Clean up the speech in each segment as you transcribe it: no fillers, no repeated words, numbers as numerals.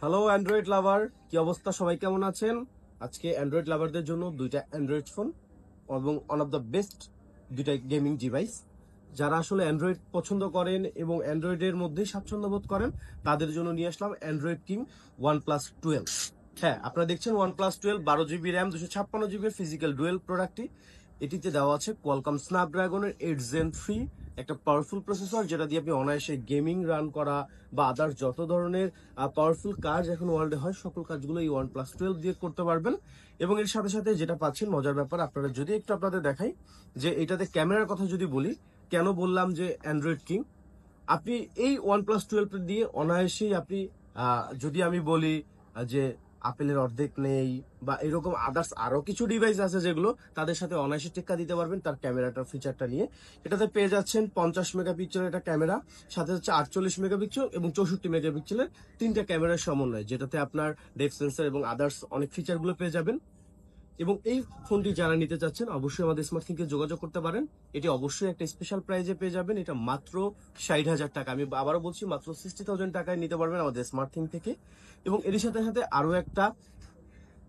Hello Android লাভার, কি অবস্থা? সবাই কেমন আছেন? আজকে অ্যান্ড্রয়েড লাভারদের জন্য দুইটা অ্যান্ড্রয়েড ফোন এবং ওয়ান অফ দ্য বেস্ট দুইটা গেমিং ডিভাইস। যারা আসলে অ্যান্ড্রয়েড পছন্দ করেন এবং অ্যান্ড্রয়েডের মধ্যেই স্বাচ্ছন্দ্য বোধ করেন তাদের জন্য নিয়ে আসলাম অ্যান্ড্রয়েড কিং OnePlus 12। হ্যাঁ, আপনারা দেখছেন OnePlus 12 12GB RAM 256GB physical dual প্রোডাক্টটি। এটিতে দেওয়া আছে কোয়ালকম স্ন্যাপড্রাগনের 8 Gen 3 একটা পাওয়ারফুল প্রসেসর, যেটা দিয়ে আপনি অনায়াসে গেমিং রান করা বা আদার্স যত ধরনের পাওয়ারফুল কাজ এখন ওয়ার্ল্ডে হয় সকল কাজগুলো এই OnePlus 12 দিয়ে করতে পারবেন। এবং এর সাথে সাথে যেটা পাচ্ছেন মজার ব্যাপার, আপনারা যদি একটু আপনাদের দেখাই যে এটাতে ক্যামেরার কথা যদি বলি, কেন বললাম যে অ্যান্ড্রয়েড কিং, আপনি এই OnePlus 12 দিয়ে অনায়াসেই আপনি যদি আমি বলি যে আপেলের অর্ধেক নেই বা এরকম আদার্স আরো কিছু ডিভাইস আছে যেগুলো তাদের সাথে অনায়াসে টেক্কা দিতে পারবেন তার ক্যামেরাটার ফিচারটা নিয়ে। এটাতে পেয়ে যাচ্ছেন 50 মেগাপিক্সেলের একটা ক্যামেরা, সাথে হচ্ছে 48 মেগাপিক্সেল এবং 64 মেগাপিক্সেলের তিনটা ক্যামেরার সমন্বয়, যেটাতে আপনার ডেপথ সেন্সর এবং আদার্স অনেক ফিচারগুলো পেয়ে যাবেন। এবং এই ফোনটি যারা নিতে চাচ্ছেন অবশ্যই আমাদের স্মার্টথিংকে যোগাযোগ করতে পারেন। এটি অবশ্যই একটা স্পেশাল প্রাইজে পেয়ে যাবেন। এটা মাত্র 60,000 টাকা, আমি আবারও বলছি মাত্র 60,000 টাকায় নিতে পারবেন আমাদের স্মার্টথিং থেকে। এবং এর সাথে সাথে আরো একটা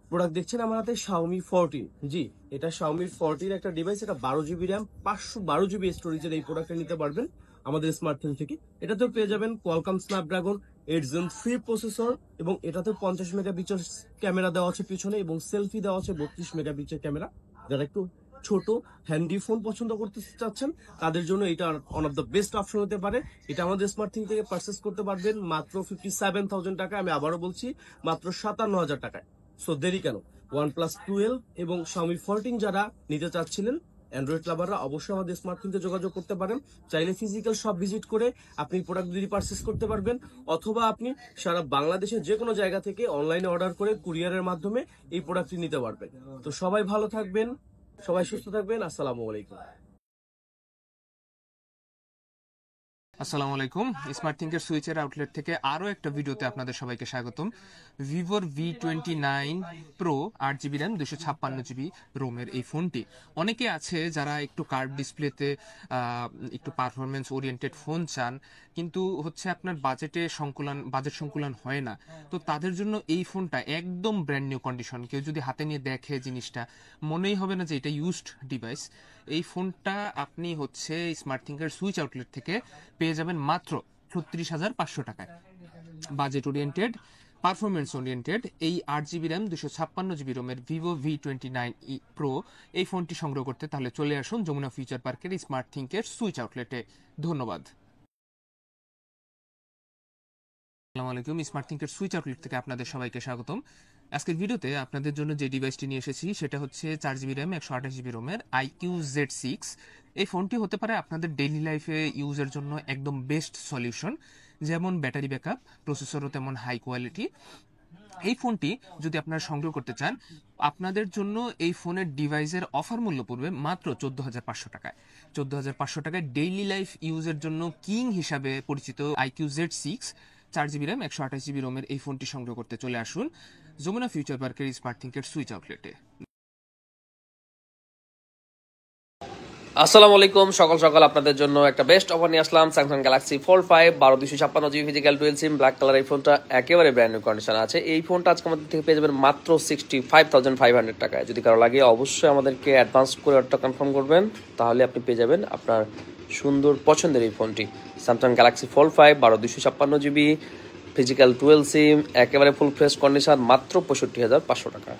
প্রোডাক্ট দেখছেন আমার হাতে, Xiaomi 14। জি, এটা Xiaomi 14 একটা ডিভাইস। এটা 12GB র্যাম 512GB স্টোরেজের এই প্রোডাক্টটা নিতে পারবেন আমাদের স্মার্টফোন থেকে। এটাতেও পেয়ে যাবেন কোয়ালকম স্ন্যাপড্রাগন 8 Gen 3 প্রসেসর এবং এটাতে 50 মেগাপিক্সেল ক্যামেরা দেওয়া আছে পিছনে এবং সেলফি দেওয়া আছে 32 মেগাপিক্সেল ক্যামেরা। যারা একটু ছোট হ্যান্ডি ফোন পছন্দ করতে চাচ্ছেন তাদের জন্য এটা one of the best option হতে পারে। এটা আমাদের স্মার্টথিং থেকে পারচেস করতে পারবেন মাত্র 57,000 টাকা, আমি আবারও বলছি মাত্র 57,000 টাকায়। সো দেরি কেন? OnePlus 12 এবং Xiaomi 14 যারা নিতে চাচ্ছিলেন অ্যান্ড্রয়েড লাভাররা অবশ্যই আমাদের স্মার্টফোনকে যোগাযোগ করতে পারেন। চাইলে ফিজিক্যাল শপ ভিজিট করে আপনি প্রোডাক্ট যদি পারচেস করতে পারবেন, অথবা আপনি সারা বাংলাদেশের যে কোনো জায়গা থেকে অনলাইনে অর্ডার করে কুরিয়ারের মাধ্যমে এই প্রোডাক্টটি নিতে পারবেন। তো সবাই ভালো থাকবেন, সবাই সুস্থ থাকবেন। আসসালামু আলাইকুম। আসসালামু আলাইকুম। স্মার্ট থিঙ্কের সুইচের আউটলেট থেকে আরও একটা ভিডিওতে আপনাদের সবাইকে স্বাগতম। ভিভোর V29 pro 8GB RAM 256GB রোমের এই ফোনটি অনেকে আছে যারা একটু কার্ভ ডিসপ্লেতে একটু পারফরমেন্স ওরিয়েন্টেড ফোন চান, কিন্তু হচ্ছে আপনার বাজেট সংকুলন হয় না। তো তাদের জন্য এই ফোনটা একদম ব্র্যান্ড নিউ কন্ডিশন। কেউ যদি হাতে নিয়ে দেখে জিনিসটা মনেই হবে না যে এটা ইউজড ডিভাইস। এই ফোনটা আপনি হচ্ছে স্মার্ট থিঙ্কের সুইচ আউটলেট থেকে পেয়ে যাবেন মাত্র 36,500 টাকায়। বাজেট ওরিয়েন্টেড, পারফরমেন্স ওরিয়েন্টেড এই 8GB র্যাম 256GB রোমের ভিভো V29 প্রো এই ফোনটি সংগ্রহ করতে তাহলে চলে আসুন যমুনা ফিউচার পার্কের স্মার্ট থিঙ্কের সুইচ আউটলেটে। ধন্যবাদ। আসসালামু আলাইকুম। স্মার্ট থিঙ্কের সুইচ আউটলেট থেকে আপনাদের সবাইকে স্বাগতম। আজকের ভিডিওতে আপনাদের জন্য যে ডিভাইসটি নিয়ে এসেছি সেটা হচ্ছে 4GB র্যাম 128GB রোমের IQ-Z6। এই ফোনটি হতে পারে আপনাদের ডেইলি লাইফে ইউজের জন্য একদম বেস্ট সলিউশন। যেমন ব্যাটারি ব্যাকআপ, প্রসেসরও তেমন হাই কোয়ালিটি। এই ফোনটি যদি আপনারা সংগ্রহ করতে চান, আপনাদের জন্য এই ফোনের ডিভাইসের অফার মূল্য পড়বে মাত্র 14,500 টাকায়। 14,500 টাকায় ডেইলি লাইফ ইউজের জন্য কিং হিসাবে পরিচিত IQ-Z6 4GB র্যাম 128GB রোমের এই ফোনটি সংগ্রহ করতে চলে আসুন যমুনা ফিউচার পার্কের স্মার্ট থিঙ্কের সুইচ আউটলেটে। আসসালামু আলাইকুম। সকাল সকাল আপনাদের জন্য একটা বেস্ট অফার নিয়ে আসলাম। Samsung Galaxy Fold 5 12/256GB physical dual SIM black colour. এই ফোনটা একেবারে ব্র্যান্ড নিউ কন্ডিশন আছে। এই ফোনটা আজকে আমাদের থেকে পেয়ে যাবেন মাত্র 65,500 টাকায়। যদি কারো লাগে অবশ্যই আমাদেরকে অ্যাডভান্স করে অর্ডারটা কনফার্ম করবেন, তাহলে আপনি পেয়ে যাবেন আপনার সুন্দর পছন্দের এই ফোনটি। Samsung Galaxy Fold 5 12/256GB physical dual SIM একেবারে ফুল ফ্রেশ কন্ডিশন, মাত্র 65,500 টাকা।